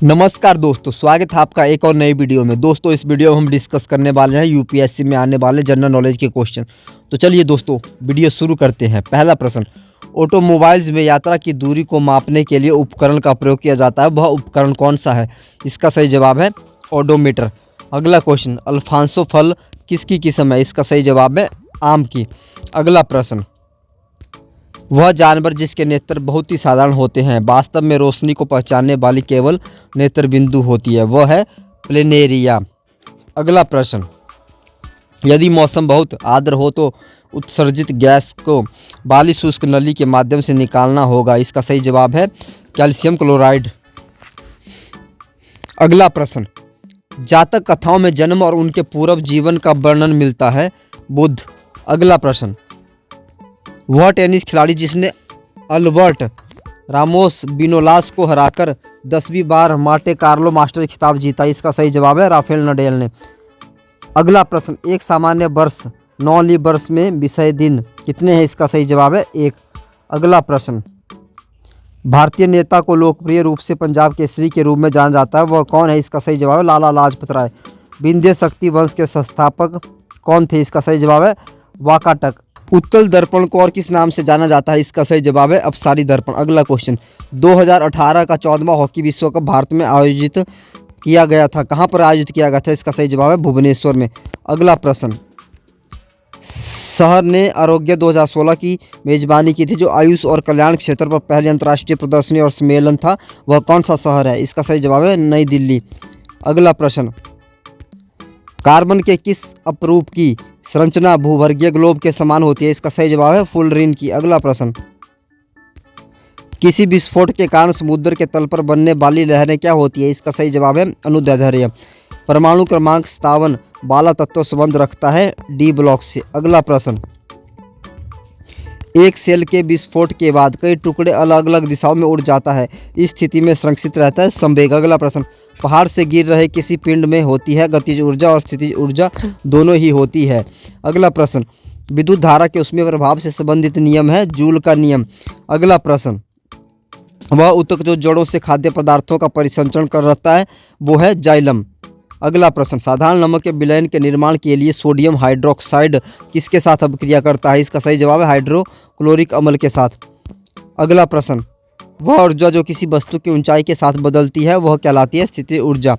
नमस्कार दोस्तों, स्वागत है आपका एक और नई वीडियो में। दोस्तों, इस वीडियो में हम डिस्कस करने वाले हैं यूपीएससी में आने वाले जनरल नॉलेज के क्वेश्चन। तो चलिए दोस्तों, वीडियो शुरू करते हैं। पहला प्रश्न, ऑटोमोबाइल्स में यात्रा की दूरी को मापने के लिए उपकरण का प्रयोग किया जाता है, वह उपकरण कौन सा है? इसका सही जवाब है ओडोमीटर। अगला क्वेश्चन, अल्फांसो फल किसकी किस्म है? इसका सही जवाब है आम की। अगला प्रश्न, वह जानवर जिसके नेत्र बहुत ही साधारण होते हैं, वास्तव में रोशनी को पहचानने वाली केवल नेत्र बिंदु होती है, वह है प्लेनेरिया। अगला प्रश्न, यदि मौसम बहुत आर्द्र हो तो उत्सर्जित गैस को बाली शुष्क नली के माध्यम से निकालना होगा, इसका सही जवाब है कैल्शियम क्लोराइड। अगला प्रश्न, जातक कथाओं में जन्म और उनके पूर्व जीवन का वर्णन मिलता है, बुध। अगला प्रश्न, वह टेनिस खिलाड़ी जिसने अल्बर्ट रामोस विनोलास को हराकर 10वीं बार मांटे कार्लो मास्टर खिताब जीता, इसका सही जवाब है राफेल नडाल ने। अगला प्रश्न, एक सामान्य वर्ष 9 लीप वर्ष में विषय दिन कितने हैं? इसका सही जवाब है 1। अगला प्रश्न, भारतीय नेता को लोकप्रिय रूप से पंजाब केसरी के रूप में जाना जाता है, वह कौन है? इसका सही जवाब है लाला लाजपत राय। विंध्य शक्ति वंश के संस्थापक कौन थे? इसका सही जवाब है वाकाटक। उत्तल दर्पण को और किस नाम से जाना जाता है? इसका सही जवाब है अपसारी दर्पण। अगला क्वेश्चन, 2018 का 14वां हॉकी विश्व कप भारत में आयोजित किया गया था, कहां पर आयोजित किया गया था? इसका सही जवाब है भुवनेश्वर में। अगला प्रश्न, शहर ने आरोग्य 2016 की मेजबानी की थी, जो आयुष और कल्याण क्षेत्र पर पहली अंतर्राष्ट्रीय प्रदर्शनी और सम्मेलन था, वह कौन सा शहर है? इसका सही जवाब है नई दिल्ली। अगला प्रश्न, कार्बन के किस अपरूप की संरचना भूवर्गीय ग्लोब के समान होती है? इसका सही जवाब है फुलरिन की। अगला प्रश्न, किसी विस्फोट के कारण समुद्र के तल पर बनने वाली लहरें क्या होती है? इसका सही जवाब है अनुदैर्ध्य। परमाणु क्रमांक 57 बाला तत्व संबंध रखता है डी ब्लॉक से। अगला प्रश्न, एक सेल के विस्फोट के बाद कई टुकड़े अलग अलग दिशाओं में उड़ जाता है, इस स्थिति में संरक्षित रहता है संवेग। अगला प्रश्न, पहाड़ से गिर रहे किसी पिंड में होती है गतिज ऊर्जा और स्थितिज ऊर्जा, दोनों ही होती है। अगला प्रश्न, विद्युत धारा के उसमें प्रभाव से संबंधित नियम है जूल का नियम। अगला प्रश्न, वह ऊतक जो जड़ों से खाद्य पदार्थों का परिसंचरण कर रहता है, वो है जाइलम। अगला प्रश्न, साधारण नमक के विलयन के निर्माण के लिए सोडियम हाइड्रोक्साइड किसके साथ अभिक्रिया करता है? इसका सही जवाब है हाइड्रोक्लोरिक अम्ल के साथ। अगला प्रश्न, वह ऊर्जा जो किसी वस्तु की ऊंचाई के साथ बदलती है, वह कहलाती है स्थितिज ऊर्जा।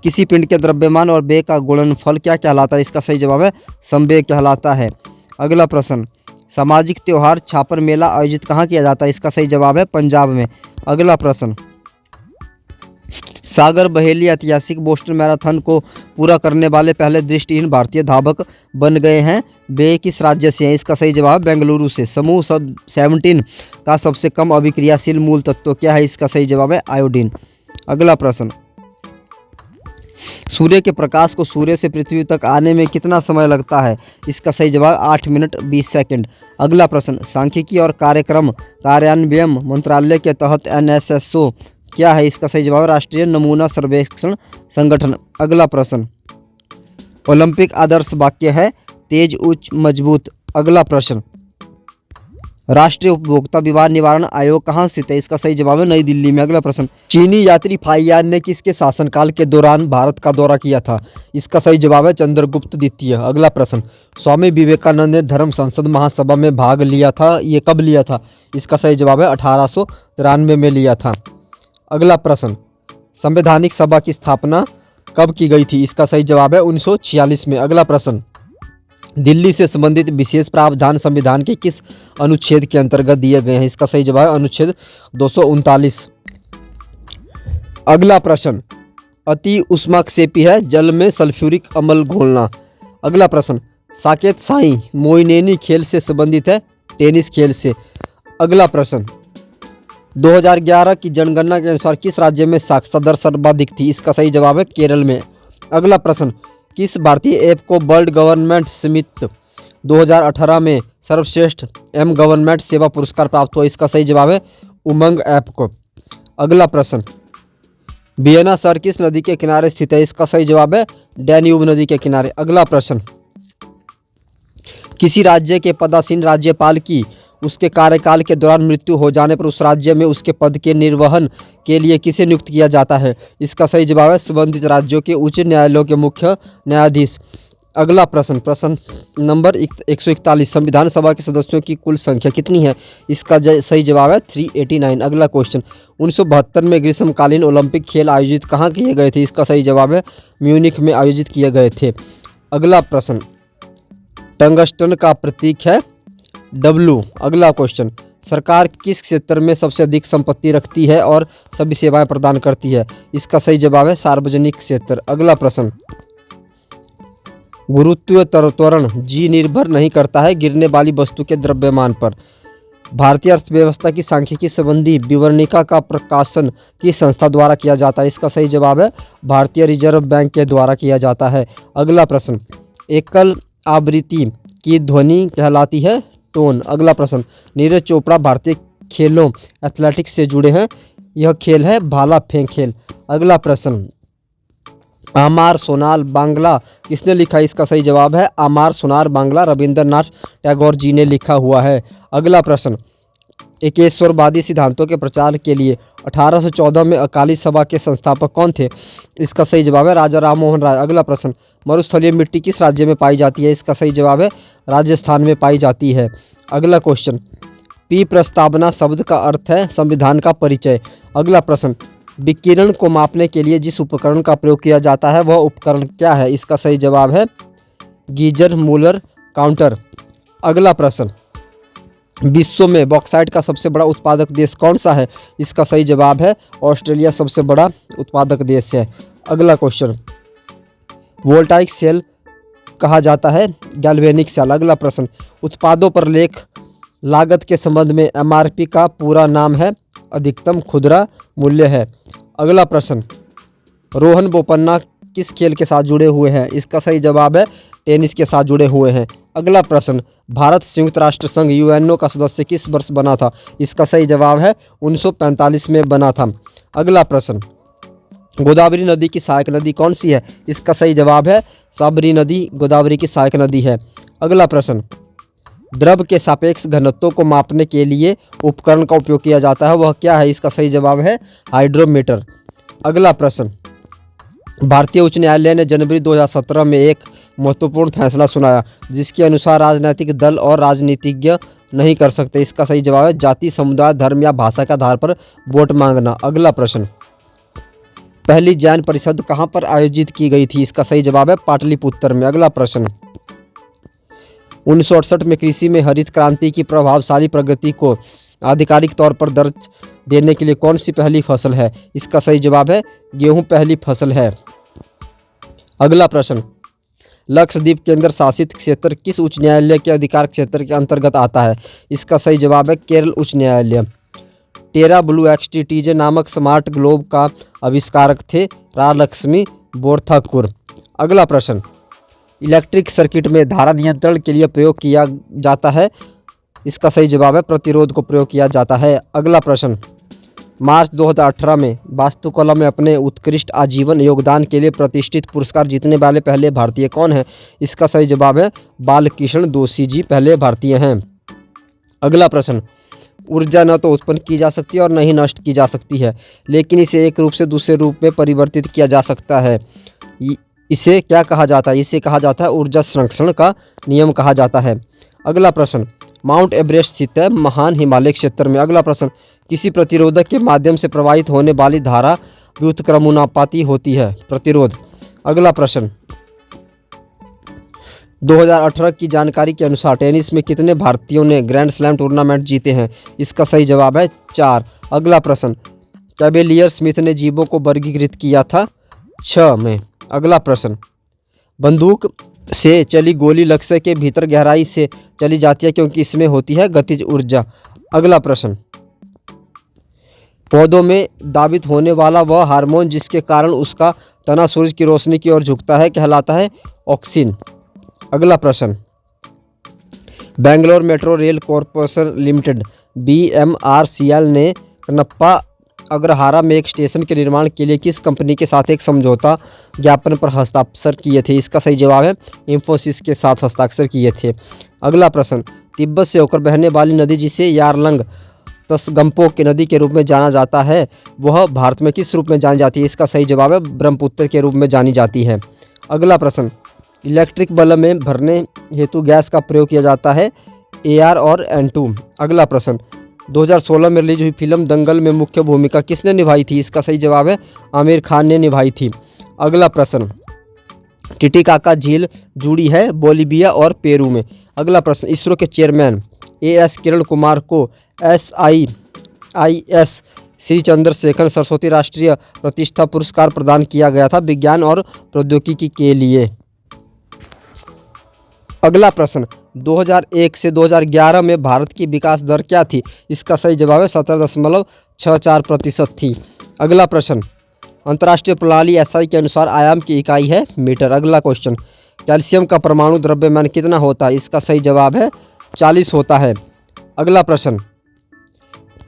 किसी पिंड के द्रव्यमान और वेग का गुणनफल क्या कहलाता है? इसका सही जवाब है संवेग कहलाता है। अगला प्रश्न, सामाजिक त्योहार छापर मेला आयोजित कहाँ किया जाता है? इसका सही जवाब है पंजाब में। अगला प्रश्न, सागर बहेली ऐतिहासिक बोस्टन मैराथन को पूरा करने वाले पहले दृष्टिहीन भारतीय धावक बन गए हैं, वे किस राज्य से हैं? इसका सही जवाब बेंगलुरु से। समूह 17 का सबसे कम अभिक्रियाशील मूल तत्व क्या है? इसका सही जवाब है आयोडीन। अगला प्रश्न, सूर्य के प्रकाश को सूर्य से पृथ्वी तक आने में कितना समय लगता है? इसका सही जवाब 8 मिनट 20 सेकंड। अगला प्रश्न, सांख्यिकी और कार्यक्रम कार्यान्वयन मंत्रालय के तहत NSSO क्या है? इसका सही जवाब राष्ट्रीय नमूना सर्वेक्षण संगठन। अगला प्रश्न, ओलंपिक आदर्श वाक्य है तेज उच्च मजबूत। अगला प्रश्न, राष्ट्रीय उपभोक्ता विवाद निवारण आयोग कहाँ स्थित है? इसका सही जवाब है नई दिल्ली में। अगला प्रश्न, चीनी यात्री फाहियान ने किसके शासनकाल के दौरान भारत का दौरा किया था? इसका सही जवाब है चंद्रगुप्त द्वितीय। अगला प्रश्न, स्वामी विवेकानंद ने धर्म संसद महासभा में भाग लिया था, ये कब लिया था? इसका सही जवाब है 1893 में लिया था। अगला प्रश्न, संवैधानिक सभा की स्थापना कब की गई थी? इसका सही जवाब है 1946 में। अगला प्रश्न, दिल्ली से संबंधित विशेष प्रावधान संविधान के किस अनुच्छेद के अंतर्गत दिए गए हैं? इसका सही जवाब है अनुच्छेद 239। अगला प्रश्न, अति उष्माक्षेपी है जल में सल्फ्यूरिक अम्ल घोलना। अगला प्रश्न, साकेत शाही मोइनेनी खेल से संबंधित है टेनिस खेल से। अगला प्रश्न, 2011 की जनगणना के अनुसार किस राज्य में साक्षरता दर सर्वाधिक थी? इसका सही जवाब है केरल में। अगला प्रश्न, किस भारतीय ऐप को वर्ल्ड गवर्नमेंट समिट 2018 में सर्वश्रेष्ठ गवर्नमेंट सेवा पुरस्कार प्राप्त हुआ? इसका सही जवाब है उमंग ऐप को। अगला प्रश्न, वियना शहर किस नदी के किनारे स्थित है? इसका सही जवाब है डैन्यूब नदी के किनारे। अगला प्रश्न, किसी राज्य के पदासीन राज्यपाल की उसके कार्यकाल के दौरान मृत्यु हो जाने पर उस राज्य में उसके पद के निर्वहन के लिए किसे नियुक्त किया जाता है? इसका सही जवाब है संबंधित राज्यों के उच्च न्यायालयों के मुख्य न्यायाधीश। अगला प्रश्न, प्रश्न नंबर 141, संविधान सभा के सदस्यों की कुल संख्या कितनी है? इसका सही जवाब है 389। अगला क्वेश्चन, 1972 में ग्रीष्मकालीन ओलंपिक खेल आयोजित कहाँ किए गए थे? इसका सही जवाब है म्यूनिख में आयोजित किए गए थे। अगला प्रश्न, टंगस्टन का प्रतीक है W। अगला क्वेश्चन, सरकार किस क्षेत्र में सबसे अधिक संपत्ति रखती है और सभी सेवाएं प्रदान करती है? इसका सही जवाब है सार्वजनिक क्षेत्र। अगला प्रश्न, गुरुत्वीय त्वरण G निर्भर नहीं करता है गिरने वाली वस्तु के द्रव्यमान पर। भारतीय अर्थव्यवस्था की सांख्यिकी संबंधी विवरणिका का प्रकाशन किस संस्था द्वारा किया जाता है? इसका सही जवाब है भारतीय रिजर्व बैंक के द्वारा किया जाता है। अगला प्रश्न, एकल आवृत्ति की ध्वनि कहलाती है टोन। अगला प्रश्न, नीरज चोपड़ा भारतीय खेलों एथलेटिक्स से जुड़े हैं। यह खेल है भाला फेंक खेल। अगला प्रश्न, आमार सोनार बांग्ला किसने लिखा? इसका सही जवाब है आमार सोनार बांग्ला रविंद्रनाथ टैगोर जी ने लिखा हुआ है। अगला प्रश्न, एकेश्वरवादी सिद्धांतों के प्रचार के लिए 1814 में अकाली सभा के संस्थापक कौन थे? इसका सही जवाब है राजा राम मोहन राय। अगला प्रश्न, मरुस्थलीय मिट्टी किस राज्य में पाई जाती है? इसका सही जवाब है राजस्थान में पाई जाती है। अगला क्वेश्चन, पी प्रस्तावना शब्द का अर्थ है संविधान का परिचय। अगला प्रश्न, विकिरण को मापने के लिए जिस उपकरण का प्रयोग किया जाता है वह उपकरण क्या है? इसका सही जवाब है गीजर मूलर काउंटर। अगला प्रश्न, विश्व में बॉक्साइट का सबसे बड़ा उत्पादक देश कौन सा है? इसका सही जवाब है ऑस्ट्रेलिया सबसे बड़ा उत्पादक देश है। अगला क्वेश्चन, वोल्टाइक सेल कहा जाता है गैल्वेनिक सेल। अगला प्रश्न, उत्पादों पर लेख लागत के संबंध में MRP का पूरा नाम है अधिकतम खुदरा मूल्य है। अगला प्रश्न, रोहन बोपन्ना किस खेल के साथ जुड़े हुए हैं? इसका सही जवाब है टेनिस के साथ जुड़े हुए हैं। अगला प्रश्न, भारत संयुक्त राष्ट्र संघ UNO का सदस्य किस वर्ष बना था? इसका सही जवाब है 1945 में बना था। अगला प्रश्न, गोदावरी नदी की सहायक नदी कौन सी है? इसका सही जवाब है साबरी नदी गोदावरी की सहायक नदी है। अगला प्रश्न, द्रव के सापेक्ष घनत्व को मापने के लिए उपकरण का उपयोग किया जाता है वह क्या है? इसका सही जवाब है हाइड्रोमीटर। अगला प्रश्न, भारतीय उच्च न्यायालय ने जनवरी 2017 में एक महत्वपूर्ण फैसला सुनाया जिसके अनुसार राजनीतिक दल और राजनीतिज्ञ नहीं कर सकते। इसका सही जवाब है जाति, समुदाय, धर्म या भाषा के आधार पर वोट मांगना। अगला प्रश्न, पहली जैन परिषद कहाँ पर आयोजित की गई थी? इसका सही जवाब है पाटलिपुत्र में। अगला प्रश्न, 1968 में कृषि में हरित क्रांति की प्रभावशाली प्रगति को आधिकारिक तौर पर दर्ज देने के लिए कौन सी पहली फसल है? इसका सही जवाब है गेहूं पहली फसल है। अगला प्रश्न, लक्षद्वीप केंद्र शासित क्षेत्र किस उच्च न्यायालय के अधिकार क्षेत्र के अंतर्गत आता है? इसका सही जवाब है केरल उच्च न्यायालय। टेरा ब्लू XTTJ नामक स्मार्ट ग्लोब का आविष्कारक थे रालक्ष्मी बोरथाकुर। अगला प्रश्न, इलेक्ट्रिक सर्किट में धारा नियंत्रण के लिए प्रयोग किया जाता है। इसका सही जवाब है प्रतिरोध को प्रयोग किया जाता है। अगला प्रश्न, मार्च 2018 में वास्तुकला में अपने उत्कृष्ट आजीवन योगदान के लिए प्रतिष्ठित पुरस्कार जीतने वाले पहले भारतीय कौन हैं? इसका सही जवाब है बालकृष्ण दोषी जी पहले भारतीय हैं। अगला प्रश्न, ऊर्जा न तो उत्पन्न की जा सकती है और न ही नष्ट की जा सकती है लेकिन इसे एक रूप से दूसरे रूप में परिवर्तित किया जा सकता है। इसे क्या कहा जाता है? इसे कहा जाता है ऊर्जा संरक्षण का नियम कहा जाता है। अगला प्रश्न, माउंट एवरेस्ट स्थित है महान हिमालय क्षेत्र में। अगला प्रश्न, किसी प्रतिरोधक के माध्यम से प्रवाहित होने वाली धारा व्युत्क्रमणापाती होती है प्रतिरोध। अगला प्रश्न, 2018 की जानकारी के अनुसार टेनिस में कितने भारतीयों ने ग्रैंड स्लैम टूर्नामेंट जीते हैं? इसका सही जवाब है 4। अगला प्रश्न, कैवेलियर स्मिथ ने जीवों को वर्गीकृत किया था 6 में। अगला प्रश्न, बंदूक से चली गोली लक्ष्य के भीतर गहराई से चली जाती है क्योंकि इसमें होती है गतिज ऊर्जा। अगला प्रश्न, पौधों में दाबित होने वाला वह हार्मोन जिसके कारण उसका तना सूरज की रोशनी की ओर झुकता है कहलाता है ऑक्सिन। अगला प्रश्न, Bangalore metro rail corporation limited BMRCL ने कनप्पा अग्रहारा में एक स्टेशन के निर्माण के लिए किस कंपनी के साथ एक समझौता ज्ञापन पर हस्ताक्षर किए थे? इसका सही जवाब है इंफोसिस के साथ हस्ताक्षर किए थे। अगला प्रश्न, तिब्बत से होकर बहने वाली नदी जिसे यारलंग तसगंपोक की नदी के रूप में जाना जाता है वह भारत में किस रूप में जानी जाती है? इसका सही जवाब है ब्रह्मपुत्र के रूप में जानी जाती है। अगला प्रश्न, इलेक्ट्रिक बल्ब में भरने हेतु गैस का प्रयोग किया जाता है AR और N2। अगला प्रश्न, 2016 में रिलीज हुई फिल्म दंगल में मुख्य भूमिका किसने निभाई थी? इसका सही जवाब है आमिर खान ने निभाई थी। अगला प्रश्न, टिटिकाका झील जुड़ी है बोलिविया और पेरू में। अगला प्रश्न, इसरो के चेयरमैन AS किरण कुमार को SIIS श्री चंद्रशेखर सरस्वती राष्ट्रीय प्रतिष्ठा पुरस्कार प्रदान किया गया था विज्ञान और प्रौद्योगिकी के लिए। अगला प्रश्न, 2001 से 2011 में भारत की विकास दर क्या थी? इसका सही जवाब है 17.64% थी। अगला प्रश्न, अंतर्राष्ट्रीय प्रणाली SI के अनुसार आयाम की इकाई है मीटर। अगला क्वेश्चन, कैल्शियम का परमाणु द्रव्यमान कितना होता है? इसका सही जवाब है 40 होता है। अगला प्रश्न,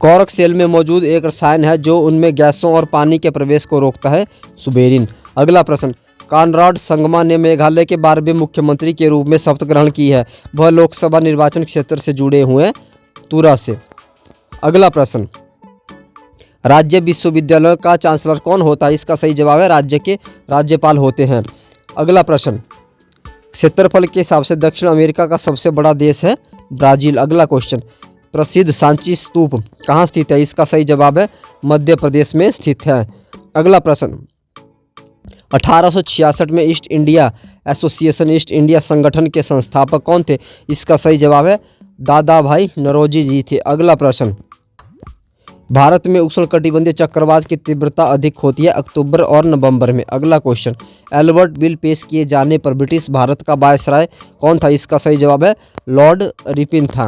कॉर्क सेल में मौजूद एक रसायन है जो उनमें गैसों और पानी के प्रवेश को रोकता है, सुबेरिन। अगला प्रश्न, कॉनराड संगमा ने मेघालय के 12वें मुख्यमंत्री के रूप में शपथ ग्रहण की है। वह लोकसभा निर्वाचन क्षेत्र से जुड़े हुए तुरा से। अगला प्रश्न, राज्य विश्वविद्यालय का चांसलर कौन होता है? इसका सही जवाब है राज्य के राज्यपाल होते हैं। अगला प्रश्न, क्षेत्रफल के हिसाब से दक्षिण अमेरिका का सबसे बड़ा देश है ब्राज़ील। अगला क्वेश्चन, प्रसिद्ध सांची स्तूप कहाँ स्थित है? इसका सही जवाब है मध्य प्रदेश में स्थित है। अगला प्रश्न, 1866 में east India association east India संगठन के संस्थापक कौन थे? इसका सही जवाब है दादा भाई नौरोजी जी थे। अगला प्रश्न, भारत में उष्णकटिबंधीय चक्रवात की तीव्रता अधिक होती है अक्टूबर और नवंबर में। अगला क्वेश्चन, एल्बर्ट बिल पेश किए जाने पर ब्रिटिश भारत का वायसराय कौन था? इसका सही जवाब है लॉर्ड रिपिन था।